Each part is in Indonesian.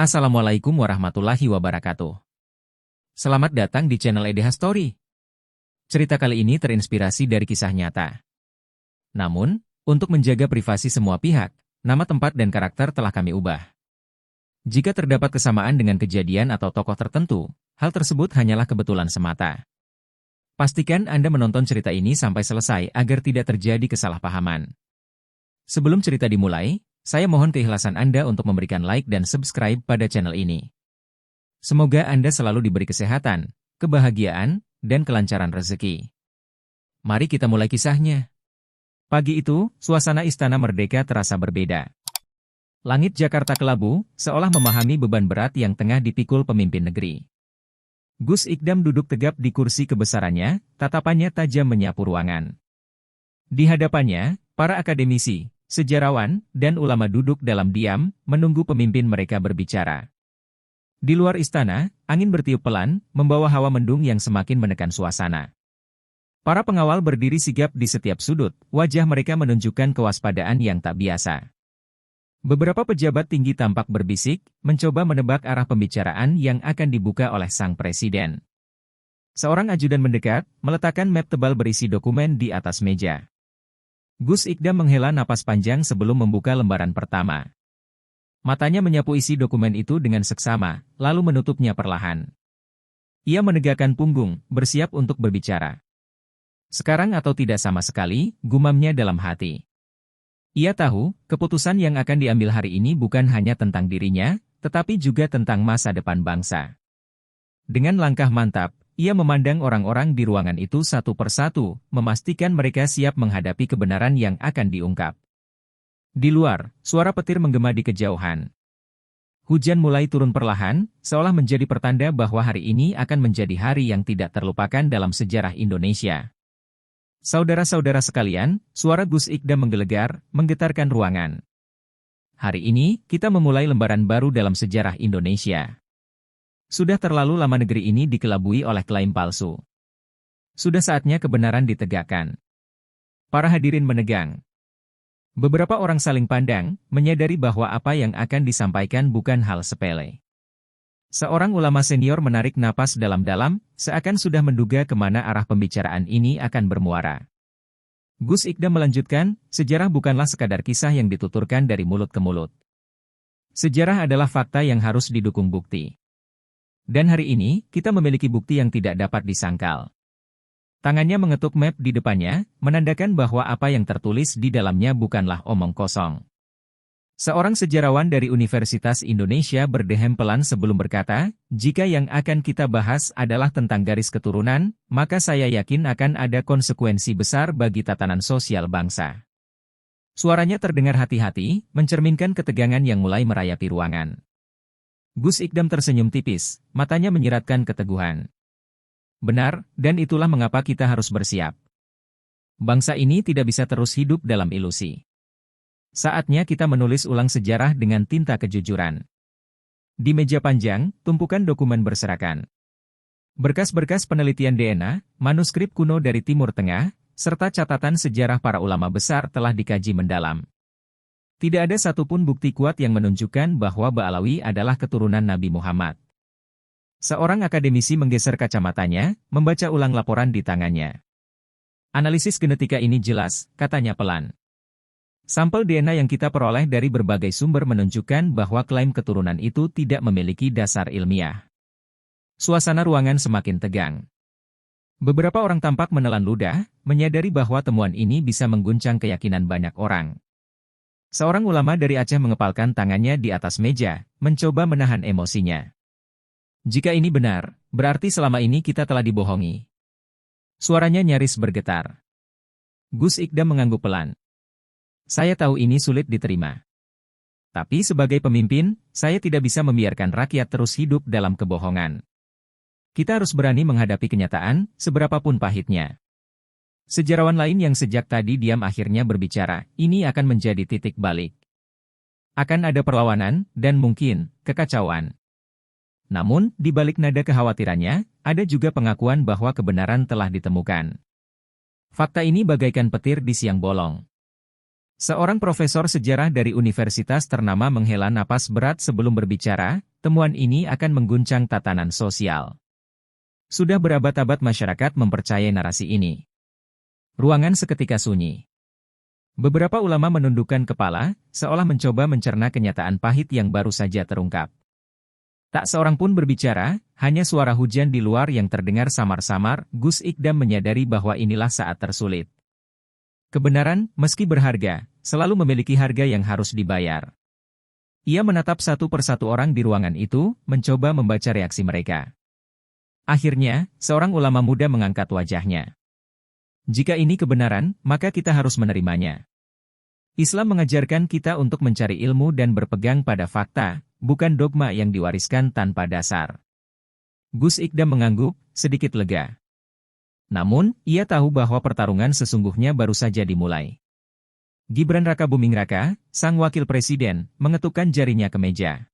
Assalamualaikum warahmatullahi wabarakatuh. Selamat datang di channel EDH Story. Cerita kali ini terinspirasi dari kisah nyata. Namun, untuk menjaga privasi semua pihak, nama tempat dan karakter telah kami ubah. Jika terdapat kesamaan dengan kejadian atau tokoh tertentu, hal tersebut hanyalah kebetulan semata. Pastikan Anda menonton cerita ini sampai selesai agar tidak terjadi kesalahpahaman. Sebelum cerita dimulai, saya mohon keikhlasan Anda untuk memberikan like dan subscribe pada channel ini. Semoga Anda selalu diberi kesehatan, kebahagiaan, dan kelancaran rezeki. Mari kita mulai kisahnya. Pagi itu, suasana Istana Merdeka terasa berbeda. Langit Jakarta kelabu, seolah memahami beban berat yang tengah dipikul pemimpin negeri. Gus Ikdam duduk tegap di kursi kebesarannya, tatapannya tajam menyapu ruangan. Di hadapannya, para akademisi, sejarawan, dan ulama duduk dalam diam, menunggu pemimpin mereka berbicara. Di luar istana, angin bertiup pelan, membawa hawa mendung yang semakin menekan suasana. Para pengawal berdiri sigap di setiap sudut, wajah mereka menunjukkan kewaspadaan yang tak biasa. Beberapa pejabat tinggi tampak berbisik, mencoba menebak arah pembicaraan yang akan dibuka oleh sang presiden. Seorang ajudan mendekat, meletakkan map tebal berisi dokumen di atas meja. Gus Ikdam menghela napas panjang sebelum membuka lembaran pertama. Matanya menyapu isi dokumen itu dengan seksama, lalu menutupnya perlahan. Ia menegakkan punggung, bersiap untuk berbicara. Sekarang atau tidak sama sekali, gumamnya dalam hati. Ia tahu, keputusan yang akan diambil hari ini bukan hanya tentang dirinya, tetapi juga tentang masa depan bangsa. Dengan langkah mantap, ia memandang orang-orang di ruangan itu satu persatu, memastikan mereka siap menghadapi kebenaran yang akan diungkap. Di luar, suara petir menggema di kejauhan. Hujan mulai turun perlahan, seolah menjadi pertanda bahwa hari ini akan menjadi hari yang tidak terlupakan dalam sejarah Indonesia. Saudara-saudara sekalian, suara Gus Ikdam menggelegar, menggetarkan ruangan. Hari ini, kita memulai lembaran baru dalam sejarah Indonesia. Sudah terlalu lama negeri ini dikelabui oleh klaim palsu. Sudah saatnya kebenaran ditegakkan. Para hadirin menegang. Beberapa orang saling pandang, menyadari bahwa apa yang akan disampaikan bukan hal sepele. Seorang ulama senior menarik napas dalam-dalam, seakan sudah menduga kemana arah pembicaraan ini akan bermuara. Gus Ikdam melanjutkan, sejarah bukanlah sekadar kisah yang dituturkan dari mulut ke mulut. Sejarah adalah fakta yang harus didukung bukti. Dan hari ini, kita memiliki bukti yang tidak dapat disangkal. Tangannya mengetuk map di depannya, menandakan bahwa apa yang tertulis di dalamnya bukanlah omong kosong. Seorang sejarawan dari Universitas Indonesia berdehem pelan sebelum berkata, jika yang akan kita bahas adalah tentang garis keturunan, maka saya yakin akan ada konsekuensi besar bagi tatanan sosial bangsa. Suaranya terdengar hati-hati, mencerminkan ketegangan yang mulai merayapi ruangan. Gus Ikdam tersenyum tipis, matanya menyiratkan keteguhan. Benar, dan itulah mengapa kita harus bersiap. Bangsa ini tidak bisa terus hidup dalam ilusi. Saatnya kita menulis ulang sejarah dengan tinta kejujuran. Di meja panjang, tumpukan dokumen berserakan. Berkas-berkas penelitian DNA, manuskrip kuno dari Timur Tengah, serta catatan sejarah para ulama besar telah dikaji mendalam. Tidak ada satupun bukti kuat yang menunjukkan bahwa Ba'alawi adalah keturunan Nabi Muhammad. Seorang akademisi menggeser kacamatanya, membaca ulang laporan di tangannya. Analisis genetika ini jelas, katanya pelan. Sampel DNA yang kita peroleh dari berbagai sumber menunjukkan bahwa klaim keturunan itu tidak memiliki dasar ilmiah. Suasana ruangan semakin tegang. Beberapa orang tampak menelan ludah, menyadari bahwa temuan ini bisa mengguncang keyakinan banyak orang. Seorang ulama dari Aceh mengepalkan tangannya di atas meja, mencoba menahan emosinya. Jika ini benar, berarti selama ini kita telah dibohongi. Suaranya nyaris bergetar. Gus Ikdam mengangguk pelan. Saya tahu ini sulit diterima. Tapi sebagai pemimpin, saya tidak bisa membiarkan rakyat terus hidup dalam kebohongan. Kita harus berani menghadapi kenyataan, seberapapun pahitnya. Sejarawan lain yang sejak tadi diam akhirnya berbicara, ini akan menjadi titik balik. Akan ada perlawanan, dan mungkin, kekacauan. Namun, di balik nada kekhawatirannya, ada juga pengakuan bahwa kebenaran telah ditemukan. Fakta ini bagaikan petir di siang bolong. Seorang profesor sejarah dari universitas ternama menghela napas berat sebelum berbicara, temuan ini akan mengguncang tatanan sosial. Sudah berabad-abad masyarakat mempercayai narasi ini. Ruangan seketika sunyi. Beberapa ulama menundukkan kepala, seolah mencoba mencerna kenyataan pahit yang baru saja terungkap. Tak seorang pun berbicara, hanya suara hujan di luar yang terdengar samar-samar. Gus Ikdam menyadari bahwa inilah saat tersulit. Kebenaran, meski berharga, selalu memiliki harga yang harus dibayar. Ia menatap satu persatu orang di ruangan itu, mencoba membaca reaksi mereka. Akhirnya, seorang ulama muda mengangkat wajahnya. Jika ini kebenaran, maka kita harus menerimanya. Islam mengajarkan kita untuk mencari ilmu dan berpegang pada fakta, bukan dogma yang diwariskan tanpa dasar. Gus Ikdam mengangguk, sedikit lega. Namun, ia tahu bahwa pertarungan sesungguhnya baru saja dimulai. Gibran Rakabuming Raka, sang wakil presiden, mengetukkan jarinya ke meja.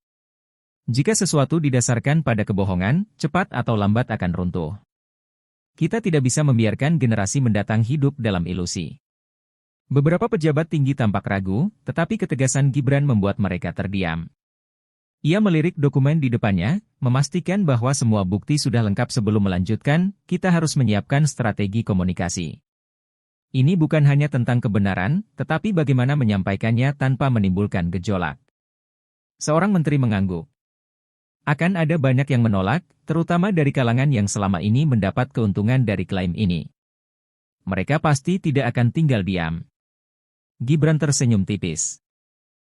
Jika sesuatu didasarkan pada kebohongan, cepat atau lambat akan runtuh. Kita tidak bisa membiarkan generasi mendatang hidup dalam ilusi. Beberapa pejabat tinggi tampak ragu, tetapi ketegasan Gibran membuat mereka terdiam. Ia melirik dokumen di depannya, memastikan bahwa semua bukti sudah lengkap sebelum melanjutkan. Kita harus menyiapkan strategi komunikasi. Ini bukan hanya tentang kebenaran, tetapi bagaimana menyampaikannya tanpa menimbulkan gejolak. Seorang menteri mengangguk. Akan ada banyak yang menolak, terutama dari kalangan yang selama ini mendapat keuntungan dari klaim ini. Mereka pasti tidak akan tinggal diam. Gibran tersenyum tipis.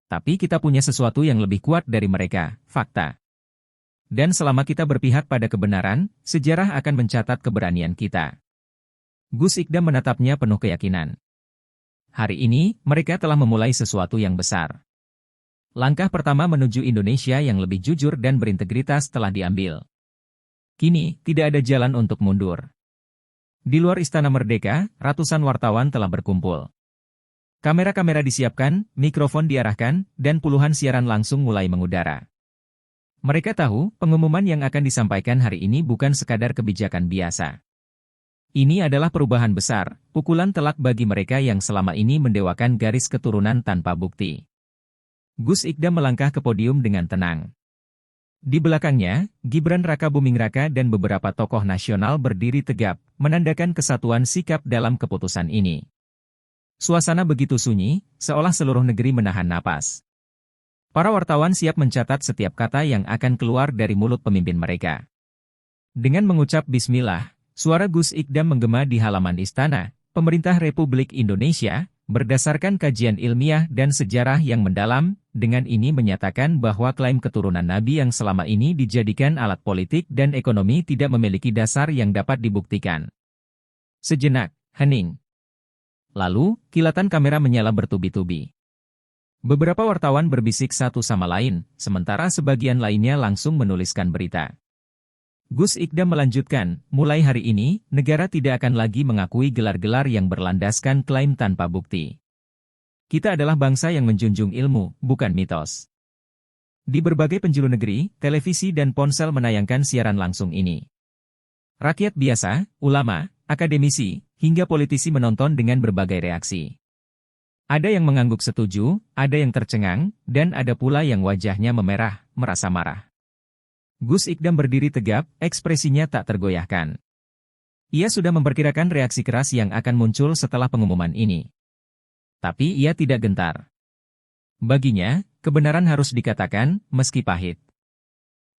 Tapi kita punya sesuatu yang lebih kuat dari mereka, fakta. Dan selama kita berpihak pada kebenaran, sejarah akan mencatat keberanian kita. Gus Ikdam menatapnya penuh keyakinan. Hari ini, mereka telah memulai sesuatu yang besar. Langkah pertama menuju Indonesia yang lebih jujur dan berintegritas telah diambil. Kini, tidak ada jalan untuk mundur. Di luar Istana Merdeka, ratusan wartawan telah berkumpul. Kamera-kamera disiapkan, mikrofon diarahkan, dan puluhan siaran langsung mulai mengudara. Mereka tahu, pengumuman yang akan disampaikan hari ini bukan sekadar kebijakan biasa. Ini adalah perubahan besar, pukulan telak bagi mereka yang selama ini mendewakan garis keturunan tanpa bukti. Gus Ikdam melangkah ke podium dengan tenang. Di belakangnya, Gibran Rakabuming Raka dan beberapa tokoh nasional berdiri tegap, menandakan kesatuan sikap dalam keputusan ini. Suasana begitu sunyi, seolah seluruh negeri menahan napas. Para wartawan siap mencatat setiap kata yang akan keluar dari mulut pemimpin mereka. Dengan mengucap bismillah, suara Gus Ikdam menggema di halaman istana. Pemerintah Republik Indonesia, berdasarkan kajian ilmiah dan sejarah yang mendalam, dengan ini menyatakan bahwa klaim keturunan Nabi yang selama ini dijadikan alat politik dan ekonomi tidak memiliki dasar yang dapat dibuktikan. Sejenak, hening. Lalu, kilatan kamera menyala bertubi-tubi. Beberapa wartawan berbisik satu sama lain, sementara sebagian lainnya langsung menuliskan berita. Gus Ikdam melanjutkan, mulai hari ini, negara tidak akan lagi mengakui gelar-gelar yang berlandaskan klaim tanpa bukti. Kita adalah bangsa yang menjunjung ilmu, bukan mitos. Di berbagai penjuru negeri, televisi dan ponsel menayangkan siaran langsung ini. Rakyat biasa, ulama, akademisi, hingga politisi menonton dengan berbagai reaksi. Ada yang mengangguk setuju, ada yang tercengang, dan ada pula yang wajahnya memerah, merasa marah. Gus Ikdam berdiri tegap, ekspresinya tak tergoyahkan. Ia sudah memperkirakan reaksi keras yang akan muncul setelah pengumuman ini. Tapi ia tidak gentar. Baginya, kebenaran harus dikatakan, meski pahit.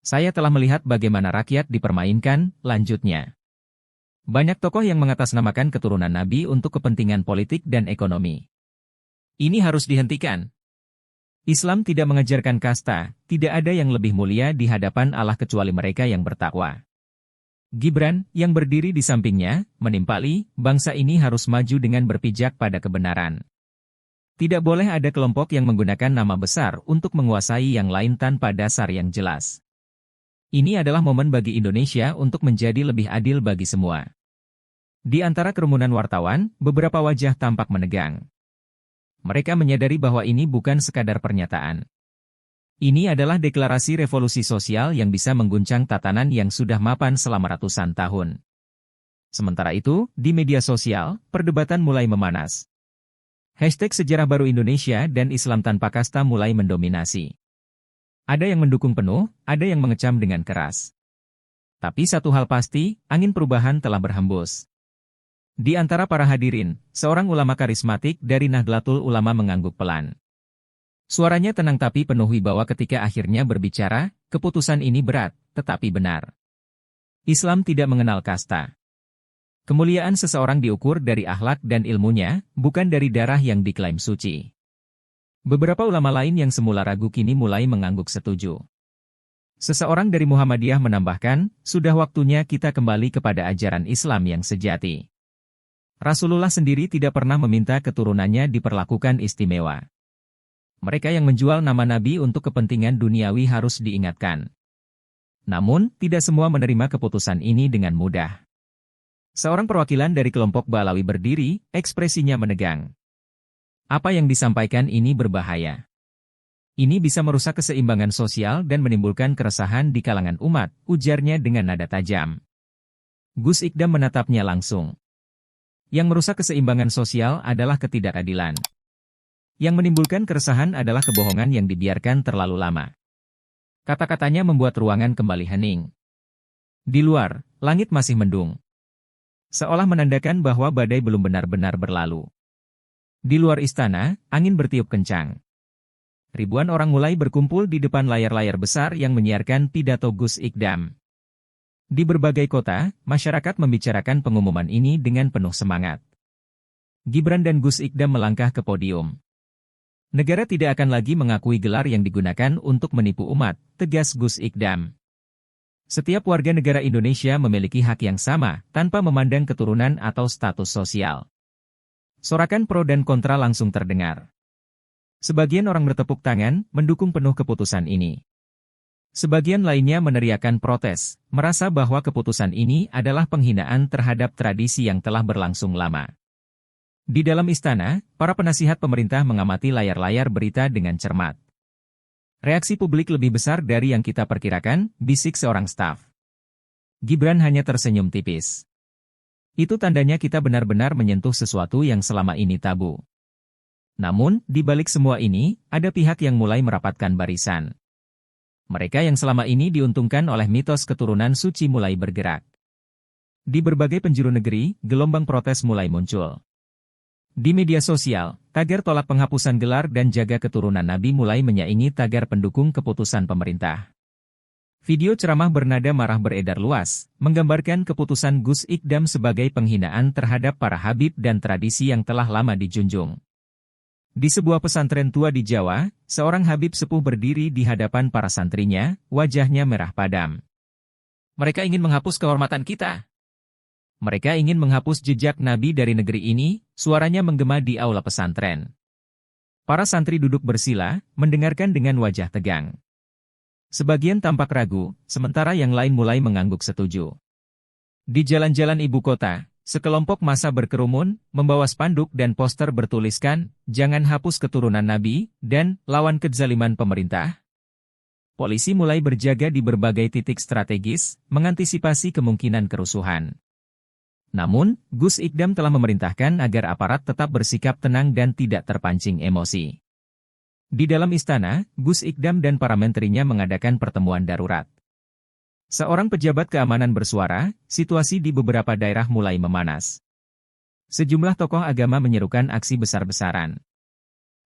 Saya telah melihat bagaimana rakyat dipermainkan, lanjutnya. Banyak tokoh yang mengatasnamakan keturunan Nabi untuk kepentingan politik dan ekonomi. Ini harus dihentikan. Islam tidak mengajarkan kasta, tidak ada yang lebih mulia di hadapan Allah kecuali mereka yang bertakwa. Gibran, yang berdiri di sampingnya, menimpali, bangsa ini harus maju dengan berpijak pada kebenaran. Tidak boleh ada kelompok yang menggunakan nama besar untuk menguasai yang lain tanpa dasar yang jelas. Ini adalah momen bagi Indonesia untuk menjadi lebih adil bagi semua. Di antara kerumunan wartawan, beberapa wajah tampak menegang. Mereka menyadari bahwa ini bukan sekadar pernyataan. Ini adalah deklarasi revolusi sosial yang bisa mengguncang tatanan yang sudah mapan selama ratusan tahun. Sementara itu, di media sosial, perdebatan mulai memanas. Hashtag sejarah baru Indonesia dan Islam tanpa kasta mulai mendominasi. Ada yang mendukung penuh, ada yang mengecam dengan keras. Tapi satu hal pasti, angin perubahan telah berhembus. Di antara para hadirin, seorang ulama karismatik dari Nahdlatul Ulama mengangguk pelan. Suaranya tenang tapi penuh wibawa ketika akhirnya berbicara, keputusan ini berat, tetapi benar. Islam tidak mengenal kasta. Kemuliaan seseorang diukur dari akhlak dan ilmunya, bukan dari darah yang diklaim suci. Beberapa ulama lain yang semula ragu kini mulai mengangguk setuju. Seseorang dari Muhammadiyah menambahkan, sudah waktunya kita kembali kepada ajaran Islam yang sejati. Rasulullah sendiri tidak pernah meminta keturunannya diperlakukan istimewa. Mereka yang menjual nama Nabi untuk kepentingan duniawi harus diingatkan. Namun, tidak semua menerima keputusan ini dengan mudah. Seorang perwakilan dari kelompok Balawi berdiri, ekspresinya menegang. Apa yang disampaikan ini berbahaya. Ini bisa merusak keseimbangan sosial dan menimbulkan keresahan di kalangan umat, ujarnya dengan nada tajam. Gus Ikdam menatapnya langsung. Yang merusak keseimbangan sosial adalah ketidakadilan. Yang menimbulkan keresahan adalah kebohongan yang dibiarkan terlalu lama. Kata-katanya membuat ruangan kembali hening. Di luar, langit masih mendung. Seolah menandakan bahwa badai belum benar-benar berlalu. Di luar istana, angin bertiup kencang. Ribuan orang mulai berkumpul di depan layar-layar besar yang menyiarkan pidato Gus Ikdam. Di berbagai kota, masyarakat membicarakan pengumuman ini dengan penuh semangat. Gibran dan Gus Ikdam melangkah ke podium. Negara tidak akan lagi mengakui gelar yang digunakan untuk menipu umat, tegas Gus Ikdam. Setiap warga negara Indonesia memiliki hak yang sama, tanpa memandang keturunan atau status sosial. Sorakan pro dan kontra langsung terdengar. Sebagian orang bertepuk tangan, mendukung penuh keputusan ini. Sebagian lainnya meneriakan protes, merasa bahwa keputusan ini adalah penghinaan terhadap tradisi yang telah berlangsung lama. Di dalam istana, para penasihat pemerintah mengamati layar-layar berita dengan cermat. Reaksi publik lebih besar dari yang kita perkirakan, bisik seorang staf. Gibran hanya tersenyum tipis. Itu tandanya kita benar-benar menyentuh sesuatu yang selama ini tabu. Namun, di balik semua ini, ada pihak yang mulai merapatkan barisan. Mereka yang selama ini diuntungkan oleh mitos keturunan suci mulai bergerak. Di berbagai penjuru negeri, gelombang protes mulai muncul. Di media sosial, tagar tolak penghapusan gelar dan jaga keturunan Nabi mulai menyaingi tagar pendukung keputusan pemerintah. Video ceramah bernada marah beredar luas, menggambarkan keputusan Gus Ikdam sebagai penghinaan terhadap para habib dan tradisi yang telah lama dijunjung. Di sebuah pesantren tua di Jawa, seorang habib sepuh berdiri di hadapan para santrinya, wajahnya merah padam. Mereka ingin menghapus kehormatan kita. Mereka ingin menghapus jejak Nabi dari negeri ini, suaranya menggema di aula pesantren. Para santri duduk bersila, mendengarkan dengan wajah tegang. Sebagian tampak ragu, sementara yang lain mulai mengangguk setuju. Di jalan-jalan ibu kota, sekelompok massa berkerumun, membawa spanduk dan poster bertuliskan, "Jangan hapus keturunan Nabi," dan "Lawan kezaliman pemerintah." Polisi mulai berjaga di berbagai titik strategis, mengantisipasi kemungkinan kerusuhan. Namun, Gus Ikdam telah memerintahkan agar aparat tetap bersikap tenang dan tidak terpancing emosi. Di dalam istana, Gus Ikdam dan para menterinya mengadakan pertemuan darurat. Seorang pejabat keamanan bersuara, situasi di beberapa daerah mulai memanas. Sejumlah tokoh agama menyerukan aksi besar-besaran.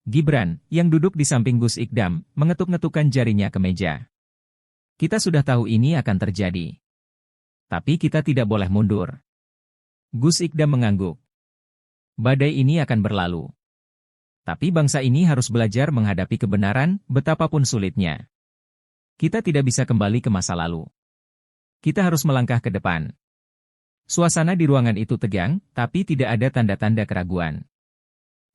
Gibran, yang duduk di samping Gus Ikdam, mengetuk-ngetukkan jarinya ke meja. Kita sudah tahu ini akan terjadi. Tapi kita tidak boleh mundur. Gus Ikdam mengangguk. Badai ini akan berlalu. Tapi bangsa ini harus belajar menghadapi kebenaran, betapapun sulitnya. Kita tidak bisa kembali ke masa lalu. Kita harus melangkah ke depan. Suasana di ruangan itu tegang, tapi tidak ada tanda-tanda keraguan.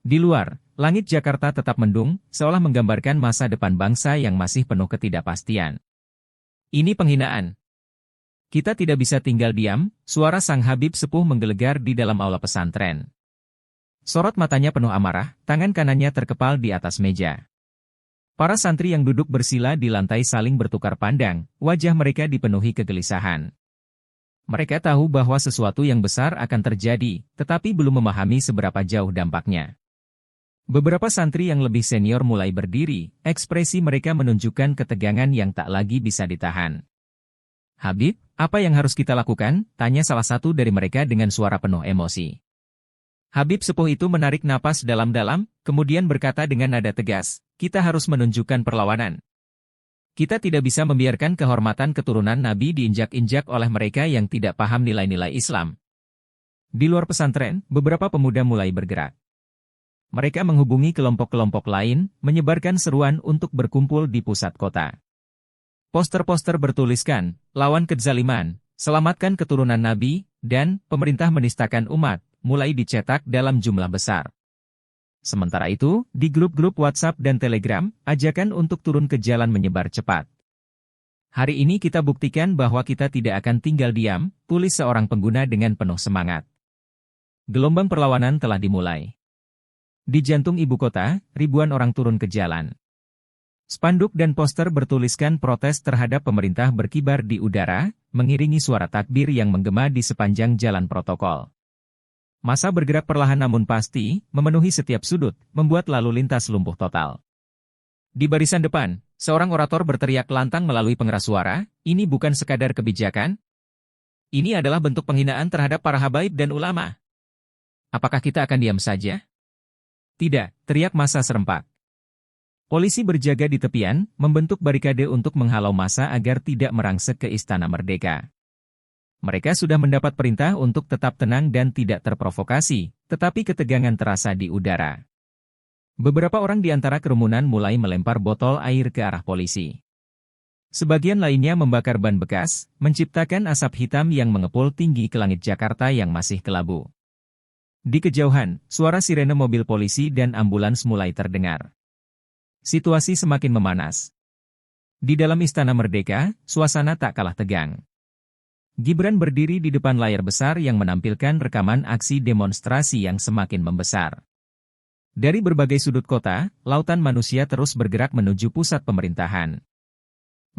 Di luar, langit Jakarta tetap mendung, seolah menggambarkan masa depan bangsa yang masih penuh ketidakpastian. Ini penghinaan. Kita tidak bisa tinggal diam, suara sang Habib sepuh menggelegar di dalam aula pesantren. Sorot matanya penuh amarah, tangan kanannya terkepal di atas meja. Para santri yang duduk bersila di lantai saling bertukar pandang, wajah mereka dipenuhi kegelisahan. Mereka tahu bahwa sesuatu yang besar akan terjadi, tetapi belum memahami seberapa jauh dampaknya. Beberapa santri yang lebih senior mulai berdiri, ekspresi mereka menunjukkan ketegangan yang tak lagi bisa ditahan. "Habib, apa yang harus kita lakukan?" tanya salah satu dari mereka dengan suara penuh emosi. Habib sepuh itu menarik napas dalam-dalam, kemudian berkata dengan nada tegas, "Kita harus menunjukkan perlawanan. Kita tidak bisa membiarkan kehormatan keturunan Nabi diinjak-injak oleh mereka yang tidak paham nilai-nilai Islam." Di luar pesantren, beberapa pemuda mulai bergerak. Mereka menghubungi kelompok-kelompok lain, menyebarkan seruan untuk berkumpul di pusat kota. Poster-poster bertuliskan, "Lawan kezaliman, selamatkan keturunan Nabi," dan "Pemerintah menistakan umat," mulai dicetak dalam jumlah besar. Sementara itu, di grup-grup WhatsApp dan Telegram, ajakan untuk turun ke jalan menyebar cepat. "Hari ini kita buktikan bahwa kita tidak akan tinggal diam," tulis seorang pengguna dengan penuh semangat. Gelombang perlawanan telah dimulai. Di jantung ibu kota, ribuan orang turun ke jalan. Spanduk dan poster bertuliskan protes terhadap pemerintah berkibar di udara, mengiringi suara takbir yang menggema di sepanjang jalan protokol. Massa bergerak perlahan namun pasti, memenuhi setiap sudut, membuat lalu lintas lumpuh total. Di barisan depan, seorang orator berteriak lantang melalui pengeras suara, "Ini bukan sekadar kebijakan. Ini adalah bentuk penghinaan terhadap para habaib dan ulama. Apakah kita akan diam saja?" "Tidak," teriak massa serempak. Polisi berjaga di tepian, membentuk barikade untuk menghalau massa agar tidak merangsek ke Istana Merdeka. Mereka sudah mendapat perintah untuk tetap tenang dan tidak terprovokasi, tetapi ketegangan terasa di udara. Beberapa orang di antara kerumunan mulai melempar botol air ke arah polisi. Sebagian lainnya membakar ban bekas, menciptakan asap hitam yang mengepul tinggi ke langit Jakarta yang masih kelabu. Di kejauhan, suara sirene mobil polisi dan ambulans mulai terdengar. Situasi semakin memanas. Di dalam Istana Merdeka, suasana tak kalah tegang. Gibran berdiri di depan layar besar yang menampilkan rekaman aksi demonstrasi yang semakin membesar. Dari berbagai sudut kota, lautan manusia terus bergerak menuju pusat pemerintahan.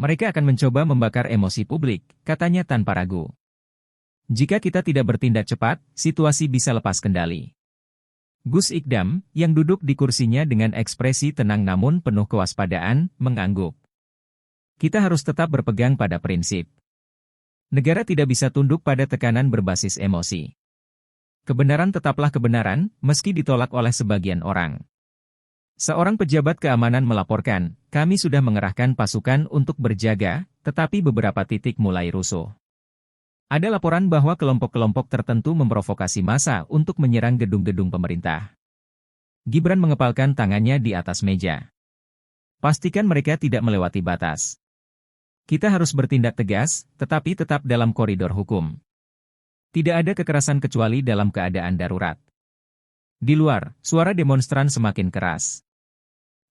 "Mereka akan mencoba membakar emosi publik," katanya tanpa ragu. "Jika kita tidak bertindak cepat, situasi bisa lepas kendali." Gus Ikdam, yang duduk di kursinya dengan ekspresi tenang namun penuh kewaspadaan, mengangguk. "Kita harus tetap berpegang pada prinsip. Negara tidak bisa tunduk pada tekanan berbasis emosi. Kebenaran tetaplah kebenaran, meski ditolak oleh sebagian orang." Seorang pejabat keamanan melaporkan, "Kami sudah mengerahkan pasukan untuk berjaga, tetapi beberapa titik mulai rusuh. Ada laporan bahwa kelompok-kelompok tertentu memprovokasi massa untuk menyerang gedung-gedung pemerintah." Gibran mengepalkan tangannya di atas meja. "Pastikan mereka tidak melewati batas. Kita harus bertindak tegas, tetapi tetap dalam koridor hukum. Tidak ada kekerasan kecuali dalam keadaan darurat." Di luar, suara demonstran semakin keras.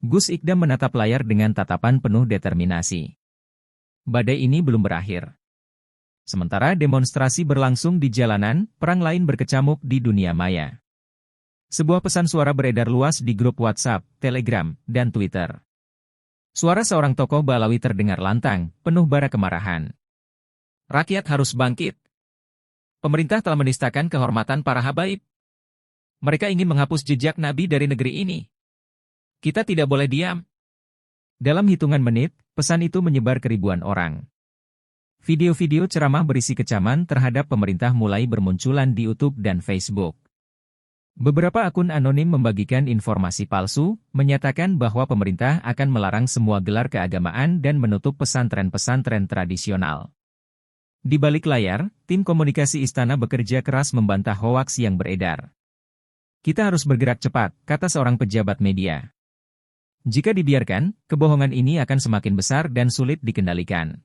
Gus Ikdam menatap layar dengan tatapan penuh determinasi. Badai ini belum berakhir. Sementara demonstrasi berlangsung di jalanan, perang lain berkecamuk di dunia maya. Sebuah pesan suara beredar luas di grup WhatsApp, Telegram, dan Twitter. Suara seorang tokoh Balawi terdengar lantang, penuh bara kemarahan. "Rakyat harus bangkit. Pemerintah telah menistakan kehormatan para habaib. Mereka ingin menghapus jejak Nabi dari negeri ini. Kita tidak boleh diam." Dalam hitungan menit, pesan itu menyebar ke ribuan orang. Video-video ceramah berisi kecaman terhadap pemerintah mulai bermunculan di YouTube dan Facebook. Beberapa akun anonim membagikan informasi palsu, menyatakan bahwa pemerintah akan melarang semua gelar keagamaan dan menutup pesantren-pesantren tradisional. Di balik layar, tim komunikasi istana bekerja keras membantah hoaks yang beredar. "Kita harus bergerak cepat," kata seorang pejabat media. "Jika dibiarkan, kebohongan ini akan semakin besar dan sulit dikendalikan."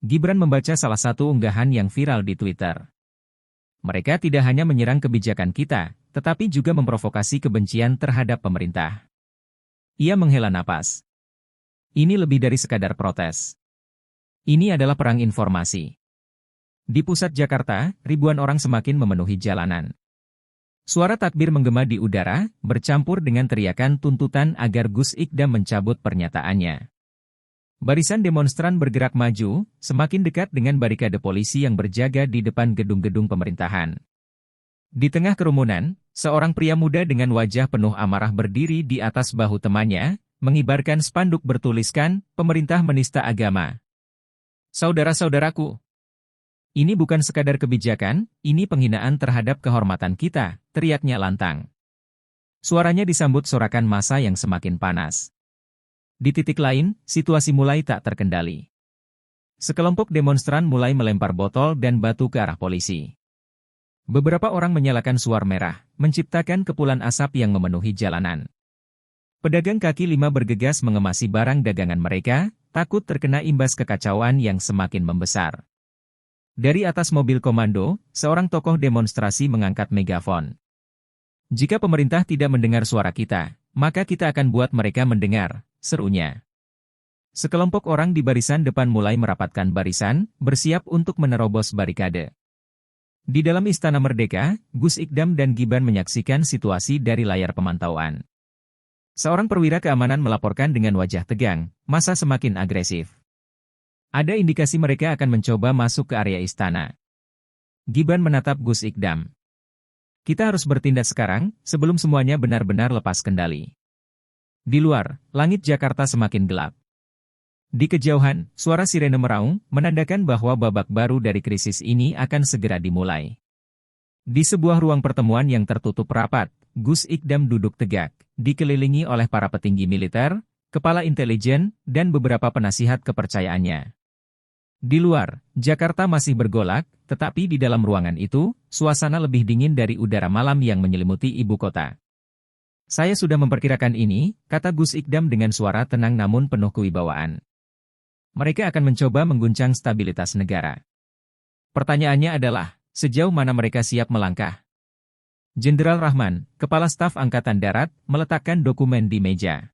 Gibran membaca salah satu unggahan yang viral di Twitter. "Mereka tidak hanya menyerang kebijakan kita, tetapi juga memprovokasi kebencian terhadap pemerintah." Ia menghela napas. "Ini lebih dari sekadar protes. Ini adalah perang informasi." Di pusat Jakarta, ribuan orang semakin memenuhi jalanan. Suara takbir menggema di udara, bercampur dengan teriakan tuntutan agar Gus Ikdam mencabut pernyataannya. Barisan demonstran bergerak maju, semakin dekat dengan barikade polisi yang berjaga di depan gedung-gedung pemerintahan. Di tengah kerumunan, seorang pria muda dengan wajah penuh amarah berdiri di atas bahu temannya, mengibarkan spanduk bertuliskan, "Pemerintah menista agama." "Saudara-saudaraku, ini bukan sekadar kebijakan, ini penghinaan terhadap kehormatan kita," teriaknya lantang. Suaranya disambut sorakan massa yang semakin panas. Di titik lain, situasi mulai tak terkendali. Sekelompok demonstran mulai melempar botol dan batu ke arah polisi. Beberapa orang menyalakan suar merah, menciptakan kepulan asap yang memenuhi jalanan. Pedagang kaki lima bergegas mengemasi barang dagangan mereka, takut terkena imbas kekacauan yang semakin membesar. Dari atas mobil komando, seorang tokoh demonstrasi mengangkat megafon. "Jika pemerintah tidak mendengar suara kita, maka kita akan buat mereka mendengar," serunya. Sekelompok orang di barisan depan mulai merapatkan barisan, bersiap untuk menerobos barikade. Di dalam Istana Merdeka, Gus Ikdam dan Gibran menyaksikan situasi dari layar pemantauan. Seorang perwira keamanan melaporkan dengan wajah tegang, massa semakin agresif. Ada indikasi mereka akan mencoba masuk ke area istana. Gibran menatap Gus Ikdam. "Kita harus bertindak sekarang, sebelum semuanya benar-benar lepas kendali." Di luar, langit Jakarta semakin gelap. Di kejauhan, suara sirene meraung, menandakan bahwa babak baru dari krisis ini akan segera dimulai. Di sebuah ruang pertemuan yang tertutup rapat, Gus Ikdam duduk tegak, dikelilingi oleh para petinggi militer, kepala intelijen, dan beberapa penasihat kepercayaannya. Di luar, Jakarta masih bergolak, tetapi di dalam ruangan itu, suasana lebih dingin dari udara malam yang menyelimuti ibu kota. "Saya sudah memperkirakan ini," kata Gus Ikdam dengan suara tenang namun penuh kewibawaan. "Mereka akan mencoba mengguncang stabilitas negara. Pertanyaannya adalah, sejauh mana mereka siap melangkah?" Jenderal Rahman, Kepala Staf Angkatan Darat, meletakkan dokumen di meja.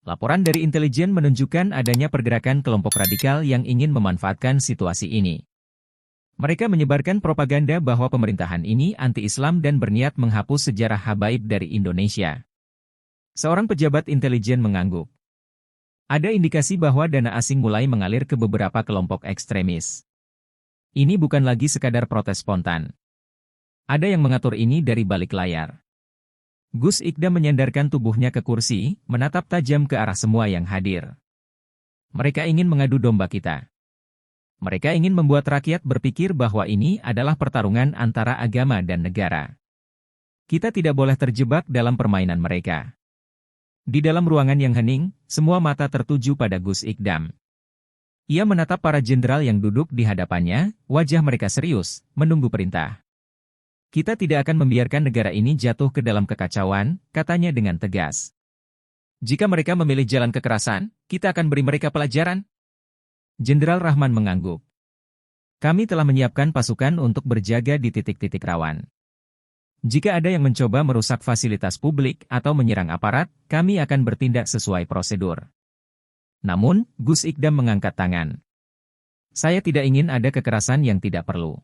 Laporan dari intelijen menunjukkan adanya pergerakan kelompok radikal yang ingin memanfaatkan situasi ini. Mereka menyebarkan propaganda bahwa pemerintahan ini anti-Islam dan berniat menghapus sejarah habaib dari Indonesia. Seorang pejabat intelijen mengangguk. Ada indikasi bahwa dana asing mulai mengalir ke beberapa kelompok ekstremis. Ini bukan lagi sekadar protes spontan. Ada yang mengatur ini dari balik layar. Gus Ikdam menyandarkan tubuhnya ke kursi, menatap tajam ke arah semua yang hadir. "Mereka ingin mengadu domba kita. Mereka ingin membuat rakyat berpikir bahwa ini adalah pertarungan antara agama dan negara. Kita tidak boleh terjebak dalam permainan mereka." Di dalam ruangan yang hening, semua mata tertuju pada Gus Ikdam. Ia menatap para jenderal yang duduk di hadapannya, wajah mereka serius, menunggu perintah. "Kita tidak akan membiarkan negara ini jatuh ke dalam kekacauan," katanya dengan tegas. "Jika mereka memilih jalan kekerasan, kita akan beri mereka pelajaran." Jenderal Rahman mengangguk. "Kami telah menyiapkan pasukan untuk berjaga di titik-titik rawan. Jika ada yang mencoba merusak fasilitas publik atau menyerang aparat, kami akan bertindak sesuai prosedur." Namun, Gus Ikdam mengangkat tangan. "Saya tidak ingin ada kekerasan yang tidak perlu.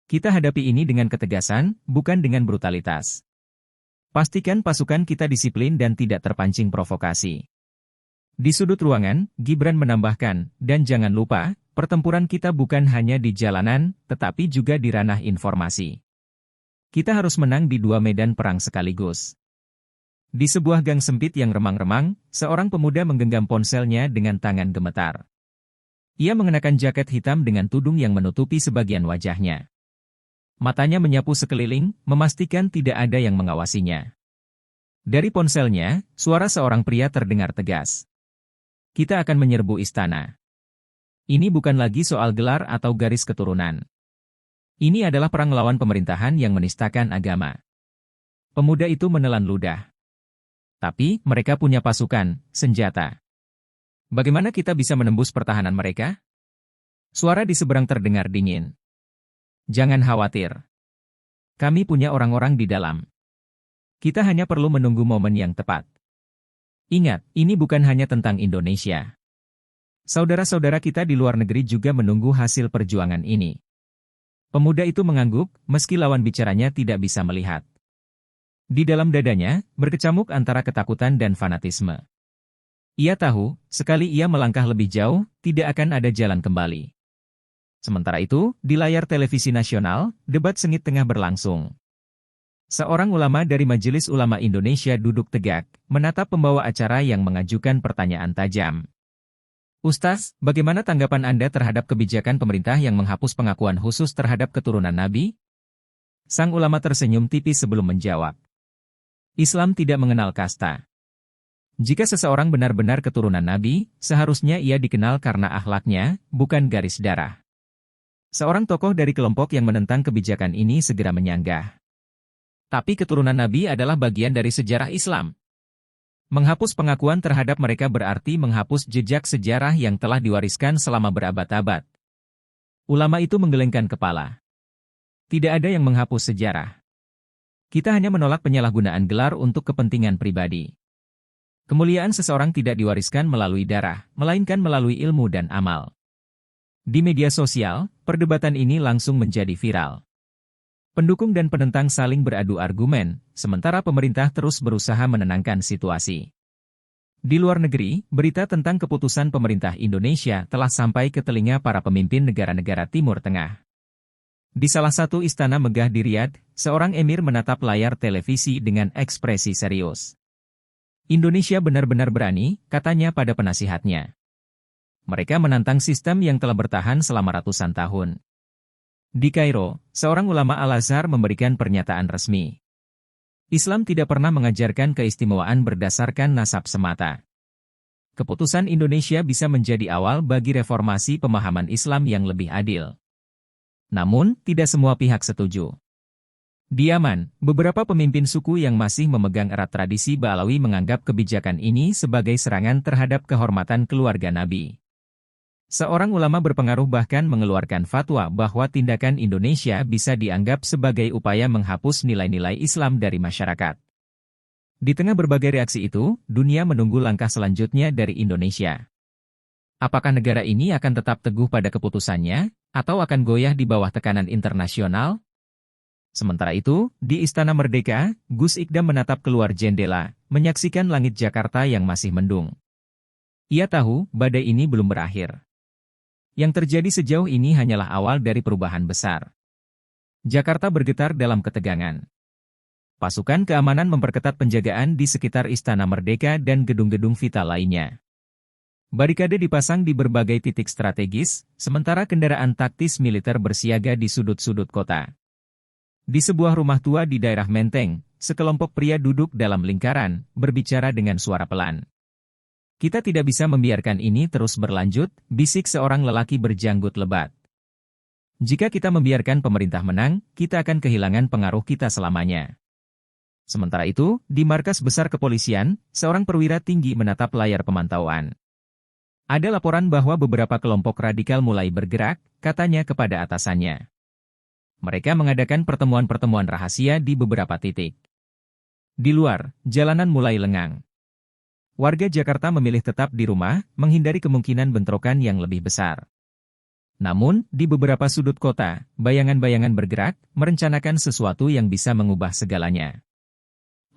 Kita hadapi ini dengan ketegasan, bukan dengan brutalitas. Pastikan pasukan kita disiplin dan tidak terpancing provokasi." Di sudut ruangan, Gibran menambahkan, "Dan jangan lupa, pertempuran kita bukan hanya di jalanan, tetapi juga di ranah informasi. Kita harus menang di dua medan perang sekaligus." Di sebuah gang sempit yang remang-remang, seorang pemuda menggenggam ponselnya dengan tangan gemetar. Ia mengenakan jaket hitam dengan tudung yang menutupi sebagian wajahnya. Matanya menyapu sekeliling, memastikan tidak ada yang mengawasinya. Dari ponselnya, suara seorang pria terdengar tegas. "Kita akan menyerbu istana. Ini bukan lagi soal gelar atau garis keturunan. Ini adalah perang melawan pemerintahan yang menistakan agama." Pemuda itu menelan ludah. "Tapi, mereka punya pasukan, senjata. Bagaimana kita bisa menembus pertahanan mereka?" Suara di seberang terdengar dingin. "Jangan khawatir. Kami punya orang-orang di dalam. Kita hanya perlu menunggu momen yang tepat." Ingat, ini bukan hanya tentang Indonesia. Saudara-saudara kita di luar negeri juga menunggu hasil perjuangan ini. Pemuda itu mengangguk, meski lawan bicaranya tidak bisa melihat. Di dalam dadanya, berkecamuk antara ketakutan dan fanatisme. Ia tahu, sekali ia melangkah lebih jauh, tidak akan ada jalan kembali. Sementara itu, di layar televisi nasional, debat sengit tengah berlangsung. Seorang ulama dari Majelis Ulama Indonesia duduk tegak, menatap pembawa acara yang mengajukan pertanyaan tajam. Ustaz, bagaimana tanggapan Anda terhadap kebijakan pemerintah yang menghapus pengakuan khusus terhadap keturunan Nabi? Sang ulama tersenyum tipis sebelum menjawab. Islam tidak mengenal kasta. Jika seseorang benar-benar keturunan Nabi, seharusnya ia dikenal karena akhlaknya, bukan garis darah. Seorang tokoh dari kelompok yang menentang kebijakan ini segera menyanggah. Tapi keturunan Nabi adalah bagian dari sejarah Islam. Menghapus pengakuan terhadap mereka berarti menghapus jejak sejarah yang telah diwariskan selama berabad-abad. Ulama itu menggelengkan kepala. Tidak ada yang menghapus sejarah. Kita hanya menolak penyalahgunaan gelar untuk kepentingan pribadi. Kemuliaan seseorang tidak diwariskan melalui darah, melainkan melalui ilmu dan amal. Di media sosial, perdebatan ini langsung menjadi viral. Pendukung dan penentang saling beradu argumen, sementara pemerintah terus berusaha menenangkan situasi. Di luar negeri, berita tentang keputusan pemerintah Indonesia telah sampai ke telinga para pemimpin negara-negara Timur Tengah. Di salah satu istana megah di Riyadh, seorang emir menatap layar televisi dengan ekspresi serius. Indonesia benar-benar berani, katanya pada penasihatnya. Mereka menantang sistem yang telah bertahan selama ratusan tahun. Di Kairo, seorang ulama Al-Azhar memberikan pernyataan resmi. Islam tidak pernah mengajarkan keistimewaan berdasarkan nasab semata. Keputusan Indonesia bisa menjadi awal bagi reformasi pemahaman Islam yang lebih adil. Namun, tidak semua pihak setuju. Di Yaman, beberapa pemimpin suku yang masih memegang erat tradisi Ba'alawi menganggap kebijakan ini sebagai serangan terhadap kehormatan keluarga Nabi. Seorang ulama berpengaruh bahkan mengeluarkan fatwa bahwa tindakan Indonesia bisa dianggap sebagai upaya menghapus nilai-nilai Islam dari masyarakat. Di tengah berbagai reaksi itu, dunia menunggu langkah selanjutnya dari Indonesia. Apakah negara ini akan tetap teguh pada keputusannya, atau akan goyah di bawah tekanan internasional? Sementara itu, di Istana Merdeka, Gus Ikdam menatap keluar jendela, menyaksikan langit Jakarta yang masih mendung. Ia tahu, badai ini belum berakhir. Yang terjadi sejauh ini hanyalah awal dari perubahan besar. Jakarta bergetar dalam ketegangan. Pasukan keamanan memperketat penjagaan di sekitar Istana Merdeka dan gedung-gedung vital lainnya. Barikade dipasang di berbagai titik strategis, sementara kendaraan taktis militer bersiaga di sudut-sudut kota. Di sebuah rumah tua di daerah Menteng, sekelompok pria duduk dalam lingkaran, berbicara dengan suara pelan. Kita tidak bisa membiarkan ini terus berlanjut, bisik seorang lelaki berjanggut lebat. Jika kita membiarkan pemerintah menang, kita akan kehilangan pengaruh kita selamanya. Sementara itu, di markas besar kepolisian, seorang perwira tinggi menatap layar pemantauan. Ada laporan bahwa beberapa kelompok radikal mulai bergerak, katanya kepada atasannya. Mereka mengadakan pertemuan-pertemuan rahasia di beberapa titik. Di luar, jalanan mulai lengang. Warga Jakarta memilih tetap di rumah, menghindari kemungkinan bentrokan yang lebih besar. Namun, di beberapa sudut kota, bayangan-bayangan bergerak, merencanakan sesuatu yang bisa mengubah segalanya.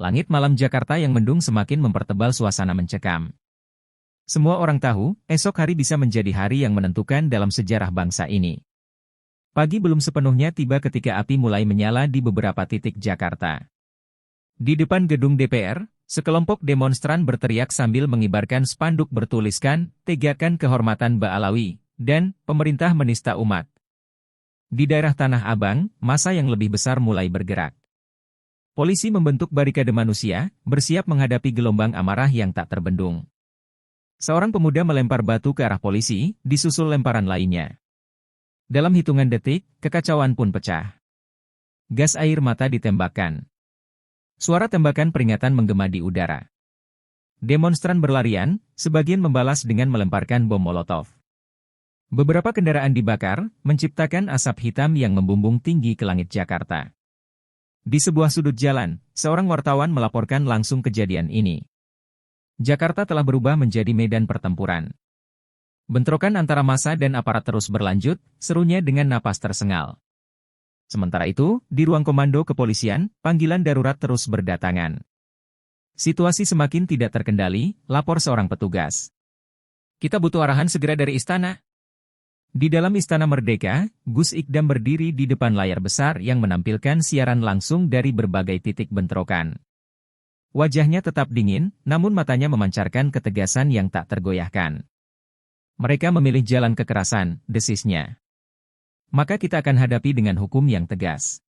Langit malam Jakarta yang mendung semakin mempertebal suasana mencekam. Semua orang tahu, esok hari bisa menjadi hari yang menentukan dalam sejarah bangsa ini. Pagi belum sepenuhnya tiba ketika api mulai menyala di beberapa titik Jakarta. Di depan gedung DPR, sekelompok demonstran berteriak sambil mengibarkan spanduk bertuliskan, "Tegakkan kehormatan Ba'alawi," dan "Pemerintah menista umat." Di daerah Tanah Abang, massa yang lebih besar mulai bergerak. Polisi membentuk barikade manusia, bersiap menghadapi gelombang amarah yang tak terbendung. Seorang pemuda melempar batu ke arah polisi, disusul lemparan lainnya. Dalam hitungan detik, kekacauan pun pecah. Gas air mata ditembakkan. Suara tembakan peringatan menggema di udara. Demonstran berlarian, sebagian membalas dengan melemparkan bom Molotov. Beberapa kendaraan dibakar, menciptakan asap hitam yang membumbung tinggi ke langit Jakarta. Di sebuah sudut jalan, seorang wartawan melaporkan langsung kejadian ini. Jakarta telah berubah menjadi medan pertempuran. Bentrokan antara massa dan aparat terus berlanjut, serunya dengan napas tersengal. Sementara itu, di ruang komando kepolisian, panggilan darurat terus berdatangan. Situasi semakin tidak terkendali, lapor seorang petugas. Kita butuh arahan segera dari istana. Di dalam Istana Merdeka, Gus Ikdam berdiri di depan layar besar yang menampilkan siaran langsung dari berbagai titik bentrokan. Wajahnya tetap dingin, namun matanya memancarkan ketegasan yang tak tergoyahkan. Mereka memilih jalan kekerasan, desisnya. Maka kita akan hadapi dengan hukum yang tegas.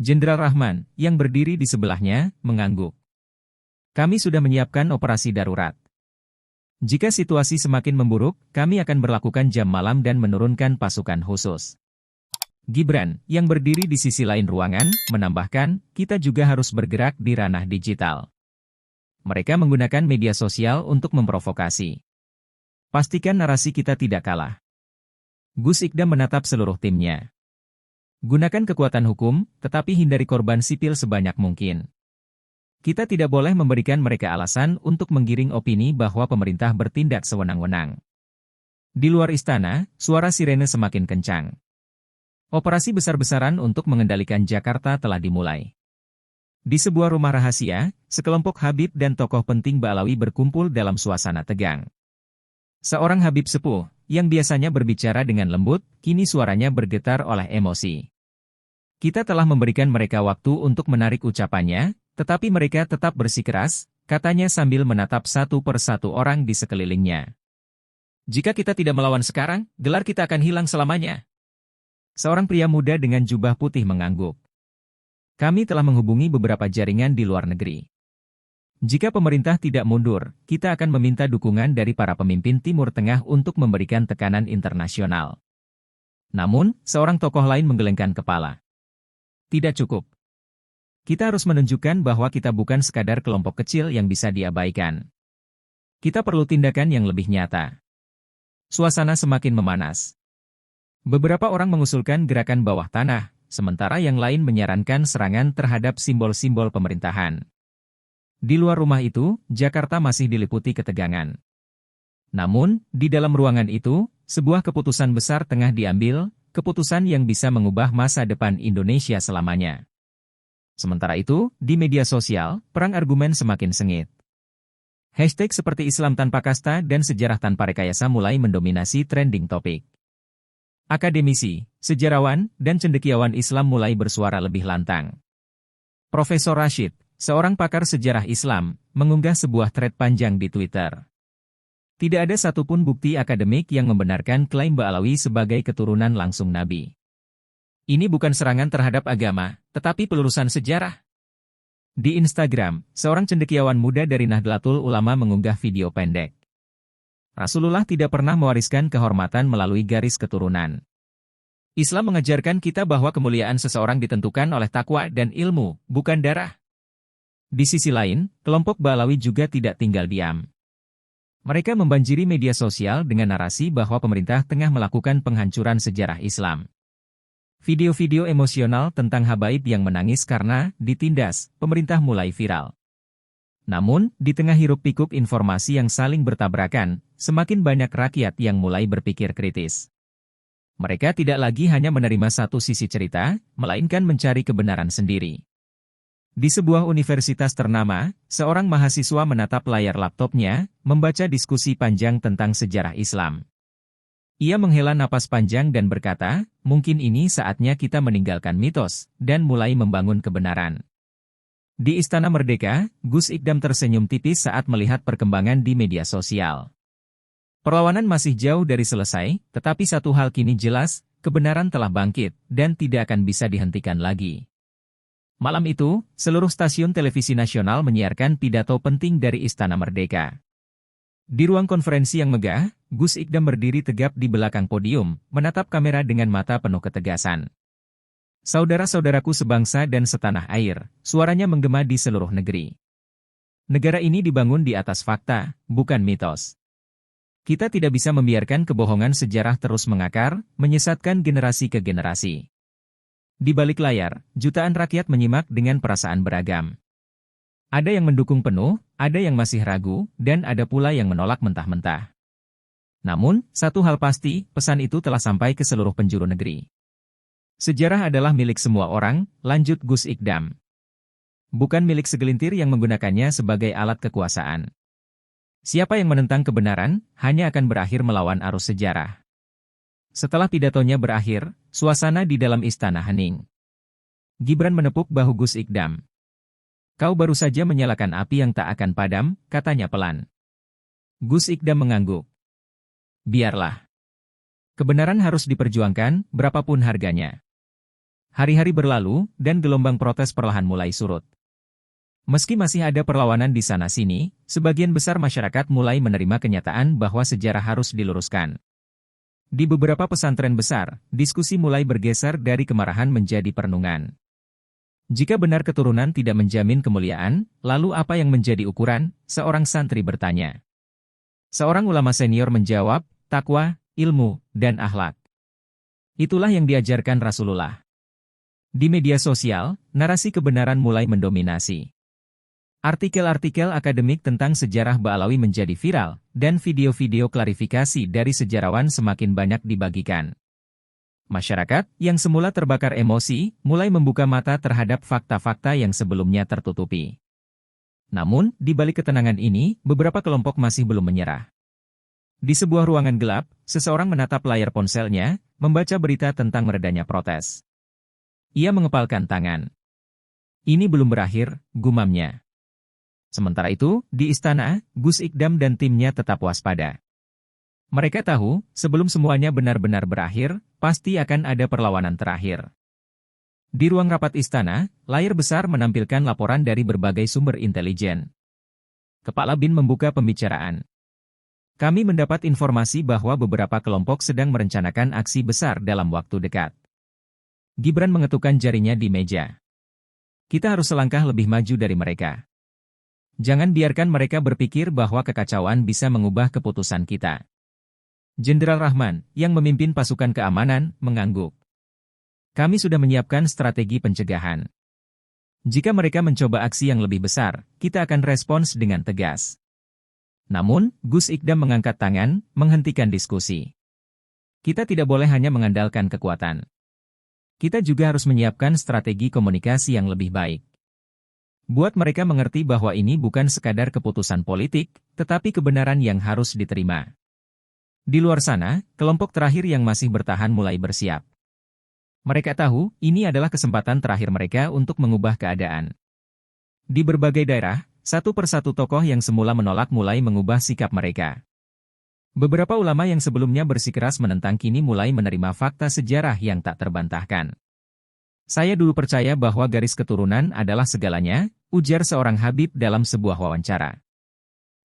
Jenderal Rahman, yang berdiri di sebelahnya, mengangguk. Kami sudah menyiapkan operasi darurat. Jika situasi semakin memburuk, kami akan berlakukan jam malam dan menurunkan pasukan khusus. Gibran, yang berdiri di sisi lain ruangan, menambahkan, kita juga harus bergerak di ranah digital. Mereka menggunakan media sosial untuk memprovokasi. Pastikan narasi kita tidak kalah. Gus Ikdam menatap seluruh timnya. Gunakan kekuatan hukum, tetapi hindari korban sipil sebanyak mungkin. Kita tidak boleh memberikan mereka alasan untuk menggiring opini bahwa pemerintah bertindak sewenang-wenang. Di luar istana, suara sirene semakin kencang. Operasi besar-besaran untuk mengendalikan Jakarta telah dimulai. Di sebuah rumah rahasia, sekelompok Habib dan tokoh penting Ba'alawi berkumpul dalam suasana tegang. Seorang Habib sepuh, yang biasanya berbicara dengan lembut, kini suaranya bergetar oleh emosi. Kita telah memberikan mereka waktu untuk menarik ucapannya, tetapi mereka tetap bersikeras, katanya sambil menatap satu persatu orang di sekelilingnya. Jika kita tidak melawan sekarang, gelar kita akan hilang selamanya. Seorang pria muda dengan jubah putih mengangguk. Kami telah menghubungi beberapa jaringan di luar negeri. Jika pemerintah tidak mundur, kita akan meminta dukungan dari para pemimpin Timur Tengah untuk memberikan tekanan internasional. Namun, seorang tokoh lain menggelengkan kepala. Tidak cukup. Kita harus menunjukkan bahwa kita bukan sekadar kelompok kecil yang bisa diabaikan. Kita perlu tindakan yang lebih nyata. Suasana semakin memanas. Beberapa orang mengusulkan gerakan bawah tanah, sementara yang lain menyarankan serangan terhadap simbol-simbol pemerintahan. Di luar rumah itu, Jakarta masih diliputi ketegangan. Namun, di dalam ruangan itu, sebuah keputusan besar tengah diambil, keputusan yang bisa mengubah masa depan Indonesia selamanya. Sementara itu, di media sosial, perang argumen semakin sengit. Hashtag seperti Islam tanpa kasta dan sejarah tanpa rekayasa mulai mendominasi trending topik. Akademisi, sejarawan, dan cendekiawan Islam mulai bersuara lebih lantang. Profesor Rashid, seorang pakar sejarah Islam, mengunggah sebuah thread panjang di Twitter. Tidak ada satupun bukti akademik yang membenarkan klaim Ba'alawi sebagai keturunan langsung Nabi. Ini bukan serangan terhadap agama, tetapi pelurusan sejarah. Di Instagram, seorang cendekiawan muda dari Nahdlatul Ulama mengunggah video pendek. Rasulullah tidak pernah mewariskan kehormatan melalui garis keturunan. Islam mengajarkan kita bahwa kemuliaan seseorang ditentukan oleh takwa dan ilmu, bukan darah. Di sisi lain, kelompok Ba'alawi juga tidak tinggal diam. Mereka membanjiri media sosial dengan narasi bahwa pemerintah tengah melakukan penghancuran sejarah Islam. Video-video emosional tentang habaib yang menangis karena ditindas, pemerintah mulai viral. Namun, di tengah hiruk-pikuk informasi yang saling bertabrakan, semakin banyak rakyat yang mulai berpikir kritis. Mereka tidak lagi hanya menerima satu sisi cerita, melainkan mencari kebenaran sendiri. Di sebuah universitas ternama, seorang mahasiswa menatap layar laptopnya, membaca diskusi panjang tentang sejarah Islam. Ia menghela napas panjang dan berkata, mungkin ini saatnya kita meninggalkan mitos, dan mulai membangun kebenaran. Di Istana Merdeka, Gus Ikdam tersenyum tipis saat melihat perkembangan di media sosial. Perlawanan masih jauh dari selesai, tetapi satu hal kini jelas, kebenaran telah bangkit, dan tidak akan bisa dihentikan lagi. Malam itu, seluruh stasiun televisi nasional menyiarkan pidato penting dari Istana Merdeka. Di ruang konferensi yang megah, Gus Ikdam berdiri tegap di belakang podium, menatap kamera dengan mata penuh ketegasan. Saudara-saudaraku sebangsa dan setanah air, suaranya menggema di seluruh negeri. Negara ini dibangun di atas fakta, bukan mitos. Kita tidak bisa membiarkan kebohongan sejarah terus mengakar, menyesatkan generasi ke generasi. Di balik layar, jutaan rakyat menyimak dengan perasaan beragam. Ada yang mendukung penuh, ada yang masih ragu, dan ada pula yang menolak mentah-mentah. Namun, satu hal pasti, pesan itu telah sampai ke seluruh penjuru negeri. Sejarah adalah milik semua orang, lanjut Gus Ikdam. Bukan milik segelintir yang menggunakannya sebagai alat kekuasaan. Siapa yang menentang kebenaran, hanya akan berakhir melawan arus sejarah. Setelah pidatonya berakhir, suasana di dalam istana hening. Gibran menepuk bahu Gus Ikdam. "Kau baru saja menyalakan api yang tak akan padam," katanya pelan. Gus Ikdam mengangguk. "Biarlah. Kebenaran harus diperjuangkan, berapapun harganya." Hari-hari berlalu, dan gelombang protes perlahan mulai surut. Meski masih ada perlawanan di sana-sini, sebagian besar masyarakat mulai menerima kenyataan bahwa sejarah harus diluruskan. Di beberapa pesantren besar, diskusi mulai bergeser dari kemarahan menjadi perenungan. Jika benar keturunan tidak menjamin kemuliaan, lalu apa yang menjadi ukuran? Seorang santri bertanya. Seorang ulama senior menjawab, takwa, ilmu, dan akhlak. Itulah yang diajarkan Rasulullah. Di media sosial, narasi kebenaran mulai mendominasi. Artikel-artikel akademik tentang sejarah Ba'alawi menjadi viral, dan video-video klarifikasi dari sejarawan semakin banyak dibagikan. Masyarakat, yang semula terbakar emosi, mulai membuka mata terhadap fakta-fakta yang sebelumnya tertutupi. Namun, di balik ketenangan ini, beberapa kelompok masih belum menyerah. Di sebuah ruangan gelap, seseorang menatap layar ponselnya, membaca berita tentang meredanya protes. Ia mengepalkan tangan. "Ini belum berakhir," gumamnya. Sementara itu, di istana, Gus Ikdam dan timnya tetap waspada. Mereka tahu, sebelum semuanya benar-benar berakhir, pasti akan ada perlawanan terakhir. Di ruang rapat istana, layar besar menampilkan laporan dari berbagai sumber intelijen. Kepala BIN membuka pembicaraan. "Kami mendapat informasi bahwa beberapa kelompok sedang merencanakan aksi besar dalam waktu dekat." Gibran mengetukkan jarinya di meja. "Kita harus selangkah lebih maju dari mereka. Jangan biarkan mereka berpikir bahwa kekacauan bisa mengubah keputusan kita." Jenderal Rahman, yang memimpin pasukan keamanan, mengangguk. "Kami sudah menyiapkan strategi pencegahan. Jika mereka mencoba aksi yang lebih besar, kita akan respons dengan tegas." Namun, Gus Ikdam mengangkat tangan, menghentikan diskusi. "Kita tidak boleh hanya mengandalkan kekuatan. Kita juga harus menyiapkan strategi komunikasi yang lebih baik. Buat mereka mengerti bahwa ini bukan sekadar keputusan politik, tetapi kebenaran yang harus diterima." Di luar sana, kelompok terakhir yang masih bertahan mulai bersiap. Mereka tahu, ini adalah kesempatan terakhir mereka untuk mengubah keadaan. Di berbagai daerah, satu persatu tokoh yang semula menolak mulai mengubah sikap mereka. Beberapa ulama yang sebelumnya bersikeras menentang kini mulai menerima fakta sejarah yang tak terbantahkan. "Saya dulu percaya bahwa garis keturunan adalah segalanya," ujar seorang Habib dalam sebuah wawancara.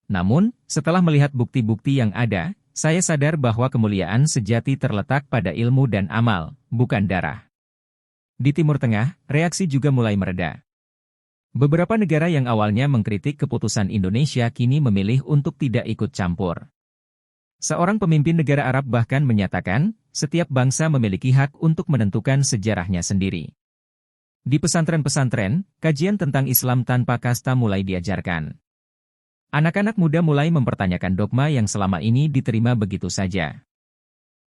"Namun, setelah melihat bukti-bukti yang ada, saya sadar bahwa kemuliaan sejati terletak pada ilmu dan amal, bukan darah." Di Timur Tengah, reaksi juga mulai mereda. Beberapa negara yang awalnya mengkritik keputusan Indonesia kini memilih untuk tidak ikut campur. Seorang pemimpin negara Arab bahkan menyatakan, setiap bangsa memiliki hak untuk menentukan sejarahnya sendiri. Di pesantren-pesantren, kajian tentang Islam tanpa kasta mulai diajarkan. Anak-anak muda mulai mempertanyakan dogma yang selama ini diterima begitu saja.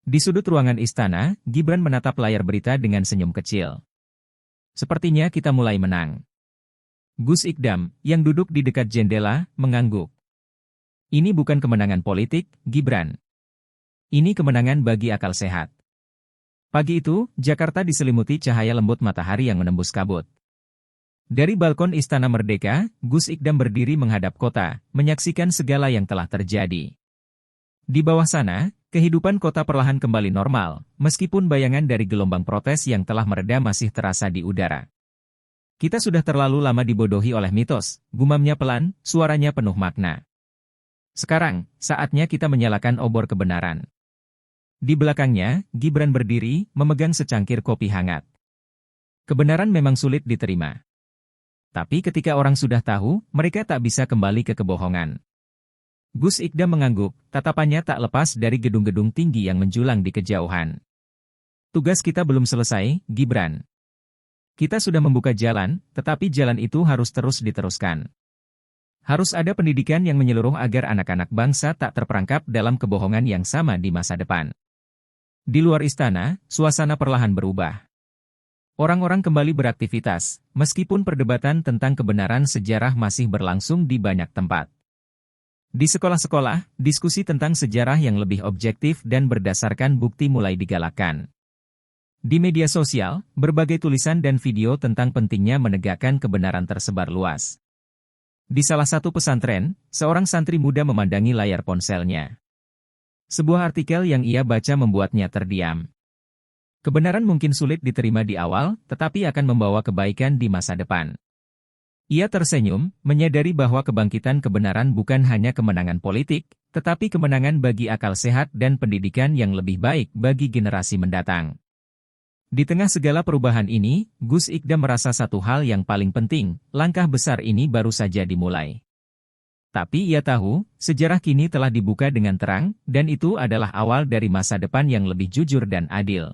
Di sudut ruangan istana, Gibran menatap layar berita dengan senyum kecil. "Sepertinya kita mulai menang." Gus Ikdam, yang duduk di dekat jendela, mengangguk. "Ini bukan kemenangan politik, Gibran. Ini kemenangan bagi akal sehat." Pagi itu, Jakarta diselimuti cahaya lembut matahari yang menembus kabut. Dari balkon Istana Merdeka, Gus Ikdam berdiri menghadap kota, menyaksikan segala yang telah terjadi. Di bawah sana, kehidupan kota perlahan kembali normal, meskipun bayangan dari gelombang protes yang telah mereda masih terasa di udara. "Kita sudah terlalu lama dibodohi oleh mitos," gumamnya pelan, suaranya penuh makna. "Sekarang, saatnya kita menyalakan obor kebenaran." Di belakangnya, Gibran berdiri, memegang secangkir kopi hangat. Kebenaran memang sulit diterima. Tapi ketika orang sudah tahu, mereka tak bisa kembali ke kebohongan. Gus Ikdam mengangguk, tatapannya tak lepas dari gedung-gedung tinggi yang menjulang di kejauhan. "Tugas kita belum selesai, Gibran. Kita sudah membuka jalan, tetapi jalan itu harus terus diteruskan. Harus ada pendidikan yang menyeluruh agar anak-anak bangsa tak terperangkap dalam kebohongan yang sama di masa depan." Di luar istana, suasana perlahan berubah. Orang-orang kembali beraktivitas, meskipun perdebatan tentang kebenaran sejarah masih berlangsung di banyak tempat. Di sekolah-sekolah, diskusi tentang sejarah yang lebih objektif dan berdasarkan bukti mulai digalakkan. Di media sosial, berbagai tulisan dan video tentang pentingnya menegakkan kebenaran tersebar luas. Di salah satu pesantren, seorang santri muda memandangi layar ponselnya. Sebuah artikel yang ia baca membuatnya terdiam. Kebenaran mungkin sulit diterima di awal, tetapi akan membawa kebaikan di masa depan. Ia tersenyum, menyadari bahwa kebangkitan kebenaran bukan hanya kemenangan politik, tetapi kemenangan bagi akal sehat dan pendidikan yang lebih baik bagi generasi mendatang. Di tengah segala perubahan ini, Gus Ikdam merasa satu hal yang paling penting, langkah besar ini baru saja dimulai. Tapi ia tahu, sejarah kini telah dibuka dengan terang, dan itu adalah awal dari masa depan yang lebih jujur dan adil.